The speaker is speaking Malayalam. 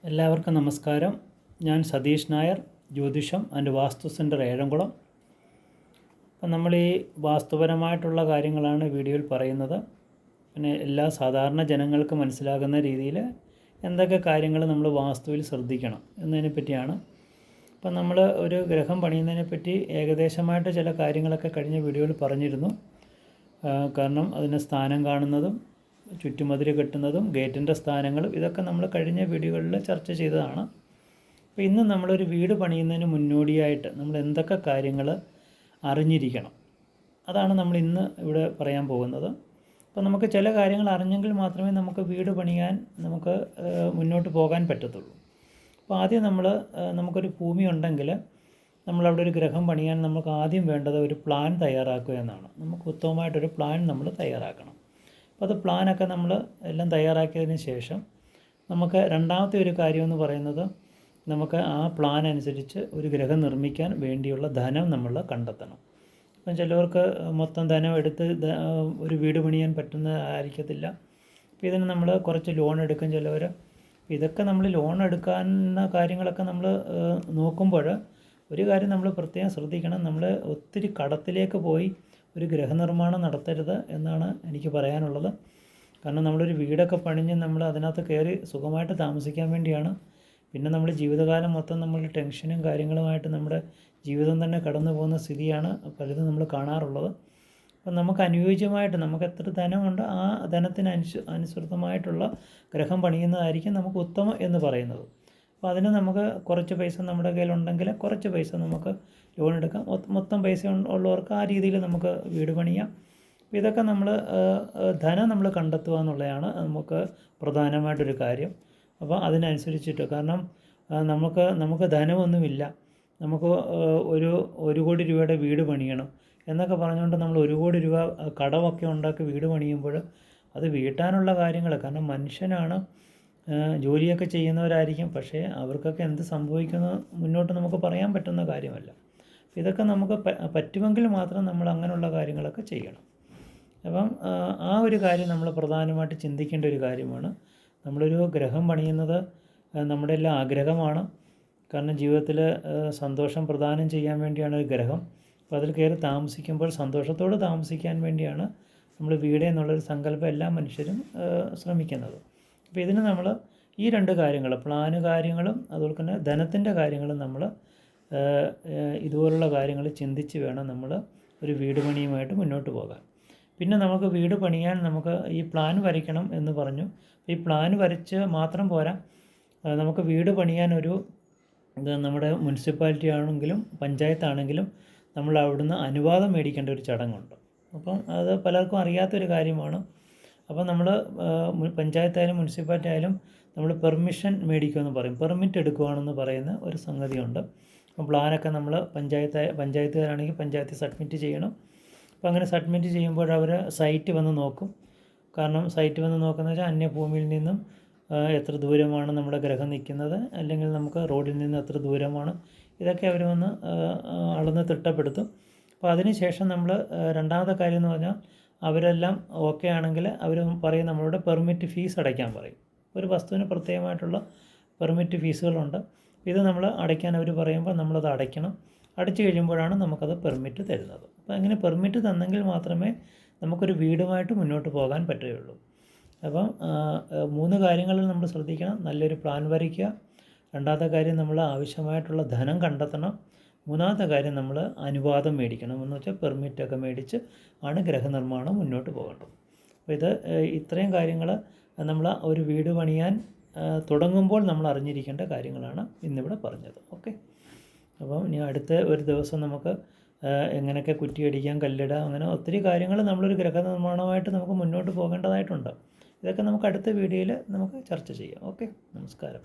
എല്ലാവർക്കും നമസ്കാരം. ഞാൻ സതീഷ് നായർ, ജ്യോതിഷം ആൻഡ് വാസ്തു സെൻറ്റർ ഏഴംകുളം. അപ്പം നമ്മൾ ഈ വാസ്തുപരമായിട്ടുള്ള കാര്യങ്ങളാണ് വീഡിയോയിൽ പറയുന്നത്. പിന്നെ എല്ലാ സാധാരണ ജനങ്ങൾക്ക് മനസ്സിലാകുന്ന രീതിയിൽ എന്തൊക്കെ കാര്യങ്ങൾ നമ്മൾ വാസ്തുവിൽ ശ്രദ്ധിക്കണം എന്നതിനെ പറ്റിയാണ്. അപ്പം നമ്മൾ ഒരു ഗ്രഹം പണിയുന്നതിനെ പറ്റി ഏകദേശമായിട്ട് ചില കാര്യങ്ങളൊക്കെ കഴിഞ്ഞ വീഡിയോയിൽ പറഞ്ഞിരുന്നു. കാരണം അതിന് സ്ഥാനം കാണുന്നതും ചുറ്റുമതിൽ കെട്ടുന്നതും ഗേറ്റിൻ്റെ സ്ഥാനങ്ങളും ഇതൊക്കെ നമ്മൾ കഴിഞ്ഞ വീഡിയോകളിൽ ചർച്ച ചെയ്തതാണ്. അപ്പോൾ ഇന്ന് നമ്മളൊരു വീട് പണിയുന്നതിന് മുന്നോടിയായിട്ട് നമ്മൾ എന്തൊക്കെ കാര്യങ്ങൾ അറിഞ്ഞിരിക്കണം, അതാണ് നമ്മൾ ഇന്ന് ഇവിടെ പറയാൻ പോകുന്നത്. അപ്പോൾ നമുക്ക് ചില കാര്യങ്ങൾ അറിഞ്ഞെങ്കിൽ മാത്രമേ നമുക്ക് വീട് പണിയാൻ നമുക്ക് മുന്നോട്ട് പോകാൻ പറ്റത്തുള്ളൂ. അപ്പോൾ ആദ്യം നമുക്കൊരു ഭൂമി ഉണ്ടെങ്കിൽ നമ്മളവിടെ ഒരു ഗ്രഹം പണിയാൻ നമുക്ക് ആദ്യം വേണ്ടത് ഒരു പ്ലാൻ തയ്യാറാക്കുക എന്നാണ്. നമുക്ക് ഉത്തമമായിട്ടൊരു പ്ലാൻ നമ്മൾ തയ്യാറാക്കണം. അപ്പോൾ അത് പ്ലാനൊക്കെ നമ്മൾ എല്ലാം തയ്യാറാക്കിയതിന് ശേഷം നമുക്ക് രണ്ടാമത്തെ ഒരു കാര്യമെന്ന് പറയുന്നത്, നമുക്ക് ആ പ്ലാൻ അനുസരിച്ച് ഒരു ഗ്രഹം നിർമ്മിക്കാൻ വേണ്ടിയുള്ള ധനം നമ്മൾ കണ്ടെത്തണം. അപ്പം ചിലവർക്ക് മൊത്തം ധനം എടുത്ത് ഒരു വീട് പണിയാൻ പറ്റുന്നതായിരിക്കത്തില്ല. അപ്പോൾ ഇതിന് നമ്മൾ കുറച്ച് ലോൺ എടുക്കും ചിലവർ. ഇതൊക്കെ നമ്മൾ ലോൺ എടുക്കാവുന്ന കാര്യങ്ങളൊക്കെ നമ്മൾ നോക്കുമ്പോൾ ഒരു കാര്യം നമ്മൾ പ്രത്യേകം ശ്രദ്ധിക്കണം. നമ്മൾ ഒത്തിരി കടത്തിലേക്ക് പോയി ഒരു ഗൃഹനിർമ്മാണം നടത്തരുത് എന്നാണ് എനിക്ക് പറയാനുള്ളത്. കാരണം നമ്മളൊരു വീടൊക്കെ പണിഞ്ഞ് നമ്മൾ അതിനകത്ത് കയറി സുഖമായിട്ട് താമസിക്കാൻ വേണ്ടിയാണ്. പിന്നെ നമ്മൾ ജീവിതകാലം മൊത്തം നമ്മൾ ടെൻഷനും കാര്യങ്ങളുമായിട്ട് നമ്മുടെ ജീവിതം തന്നെ കടന്നു പോകുന്ന സ്ഥിതിയാണ് പലതും നമ്മൾ കാണാറുള്ളത്. അപ്പം നമുക്ക് അനുയോജ്യമായിട്ട് നമുക്ക് എത്ര ധനമുണ്ട് ആ ധനത്തിന് അനുസൃതമായിട്ടുള്ള ഗ്രഹം പണിയുന്നതായിരിക്കും നമുക്ക് ഉത്തമം എന്ന് പറയുന്നത്. അപ്പോൾ അതിന് നമുക്ക് കുറച്ച് പൈസ നമ്മുടെ കയ്യിലുണ്ടെങ്കിൽ കുറച്ച് പൈസ നമുക്ക് ലോൺ എടുക്കാം. മൊത്തം പൈസ ഉള്ളവർക്ക് ആ രീതിയിൽ നമുക്ക് വീട് പണിയാം. അപ്പോൾ ഇതൊക്കെ ധനം നമ്മൾ കണ്ടെത്തുക എന്നുള്ളതാണ് നമുക്ക് പ്രധാനമായിട്ടൊരു കാര്യം. അപ്പോൾ അതിനനുസരിച്ചിട്ട്, കാരണം നമുക്ക് ധനമൊന്നുമില്ല, നമുക്ക് 1 കോടി രൂപയുടെ വീട് പണിയണം എന്നൊക്കെ പറഞ്ഞുകൊണ്ട് നമ്മൾ 1 കോടി രൂപ കടമൊക്കെ ഉണ്ടാക്കി വീട് പണിയുമ്പോൾ അത് വീട്ടാനുള്ള കാര്യങ്ങൾ, കാരണം മനുഷ്യനാണ്, ജോലിയൊക്കെ ചെയ്യുന്നവരായിരിക്കും, പക്ഷേ അവർക്കൊക്കെ എന്ത് സംഭവിക്കുന്നു മുന്നോട്ട് നമുക്ക് പറയാൻ പറ്റുന്ന കാര്യമല്ല. ഇതൊക്കെ നമുക്ക് പറ്റുമെങ്കിൽ മാത്രം നമ്മൾ അങ്ങനെയുള്ള കാര്യങ്ങളൊക്കെ ചെയ്യണം. അപ്പം ആ ഒരു കാര്യം നമ്മൾ പ്രധാനമായിട്ട് ചിന്തിക്കേണ്ട ഒരു കാര്യമാണ്. നമ്മളൊരു ഗ്രഹം പണിയുന്നത് നമ്മുടെ എല്ലാം ആഗ്രഹമാണ്. കാരണം ജീവിതത്തിൽ സന്തോഷം പ്രദാനം ചെയ്യാൻ വേണ്ടിയാണ് ഒരു ഗ്രഹം. അപ്പോൾ അതിൽ കയറി താമസിക്കുമ്പോൾ സന്തോഷത്തോടെ താമസിക്കാൻ വേണ്ടിയാണ് നമ്മൾ വീട് എന്നുള്ളൊരു സങ്കല്പം എല്ലാ മനുഷ്യരും ശ്രമിക്കുന്നത്. അപ്പോൾ ഇതിന് നമ്മൾ ഈ 2 കാര്യങ്ങൾ, പ്ലാന് കാര്യങ്ങളും അതുപോലെ തന്നെ ധനത്തിൻ്റെ കാര്യങ്ങളും നമ്മൾ ഇതുപോലുള്ള കാര്യങ്ങൾ ചിന്തിച്ച് വേണം നമ്മൾ ഒരു വീട് പണിയുമായിട്ട് മുന്നോട്ട് പോകാൻ. പിന്നെ നമുക്ക് വീട് പണിയാൻ നമുക്ക് ഈ പ്ലാൻ വരയ്ക്കണം എന്ന് പറഞ്ഞു. ഈ പ്ലാൻ വരച്ച് മാത്രം പോരാ, നമുക്ക് വീട് പണിയാൻ നമ്മുടെ മുനിസിപ്പാലിറ്റി ആണെങ്കിലും പഞ്ചായത്താണെങ്കിലും നമ്മൾ അവിടുന്ന് അനുവാദം മേടിക്കേണ്ട ഒരു ചടങ്ങുണ്ട്. അപ്പം അത് പലർക്കും അറിയാത്തൊരു കാര്യമാണ്. അപ്പോൾ നമ്മൾ പഞ്ചായത്തായാലും മുനിസിപ്പാലിറ്റി ആയാലും നമ്മൾ പെർമിഷൻ മേടിക്കുമെന്ന് പറയും, പെർമിറ്റ് എടുക്കുകയാണെന്ന് പറയുന്ന ഒരു സംഗതിയുണ്ട്. അപ്പോൾ പ്ലാനൊക്കെ നമ്മൾ പഞ്ചായത്തുകാരാണെങ്കിൽ പഞ്ചായത്തിൽ സബ്മിറ്റ് ചെയ്യണം. അപ്പോൾ അങ്ങനെ സബ്മിറ്റ് ചെയ്യുമ്പോൾ അവർ സൈറ്റ് വന്ന് നോക്കും. കാരണം സൈറ്റ് വന്ന് നോക്കുന്നത് വെച്ചാൽ അന്യഭൂമിയിൽ നിന്നും എത്ര ദൂരമാണ് നമ്മുടെ ഗ്രഹം നിൽക്കുന്നത്, അല്ലെങ്കിൽ നമുക്ക് റോഡിൽ നിന്ന് എത്ര ദൂരമാണ്, ഇതൊക്കെ അവർ വന്ന് അളന്ന് തിട്ടപ്പെടുത്തും. അപ്പോൾ അതിന് ശേഷം നമ്മൾ രണ്ടാമത്തെ കാര്യം എന്ന് പറഞ്ഞാൽ, അവരെല്ലാം ഓക്കെ ആണെങ്കിൽ അവർ പറയും നമ്മളോട് പെർമിറ്റ് ഫീസ് അടയ്ക്കാൻ പറയും. ഒരു വസ്തുവിന് പ്രത്യേകമായിട്ടുള്ള പെർമിറ്റ് ഫീസുകളുണ്ട്. ഇത് നമ്മൾ അടയ്ക്കാൻ അവർ പറയുമ്പോൾ നമ്മളത് അടയ്ക്കണം. അടച്ചു കഴിയുമ്പോഴാണ് നമുക്കത് പെർമിറ്റ് തരുന്നത്. അപ്പോൾ അങ്ങനെ പെർമിറ്റ് തന്നെങ്കിൽ മാത്രമേ നമുക്കൊരു വീടുമായിട്ട് മുന്നോട്ട് പോകാൻ പറ്റുകയുള്ളൂ. അപ്പം 3 കാര്യങ്ങളിൽ നമ്മൾ ശ്രദ്ധിക്കണം. നല്ലൊരു പ്ലാൻ വരയ്ക്കുക. രണ്ടാമത്തെ കാര്യം നമ്മൾ ആവശ്യമായിട്ടുള്ള ധനം കണ്ടെത്തണം. മൂന്നാമത്തെ കാര്യം നമ്മൾ അനുവാദം മേടിക്കണം. എന്ന് വെച്ചാൽ പെർമിറ്റൊക്കെ മേടിച്ച് ആണ് ഗൃഹനിർമ്മാണം മുന്നോട്ട് പോകേണ്ടത്. അപ്പോൾ ഇത്രയും കാര്യങ്ങൾ നമ്മൾ ഒരു വീട് പണിയാൻ തുടങ്ങുമ്പോൾ നമ്മൾ അറിഞ്ഞിരിക്കേണ്ട കാര്യങ്ങളാണ് ഇന്നിവിടെ പറഞ്ഞത്. ഓക്കെ. അപ്പം ഇനി അടുത്ത ഒരു ദിവസം നമുക്ക് എങ്ങനെയൊക്കെ കുറ്റിയടിക്കാം, കല്ലിടാം, അങ്ങനെ ഒത്തിരി കാര്യങ്ങൾ നമ്മളൊരു ഗൃഹനിർമ്മാണമായിട്ട് നമുക്ക് മുന്നോട്ട് പോകേണ്ടതായിട്ടുണ്ട്. ഇതൊക്കെ നമുക്ക് അടുത്ത വീഡിയോയിൽ നമുക്ക് ചർച്ച ചെയ്യാം. ഓക്കെ, നമസ്കാരം.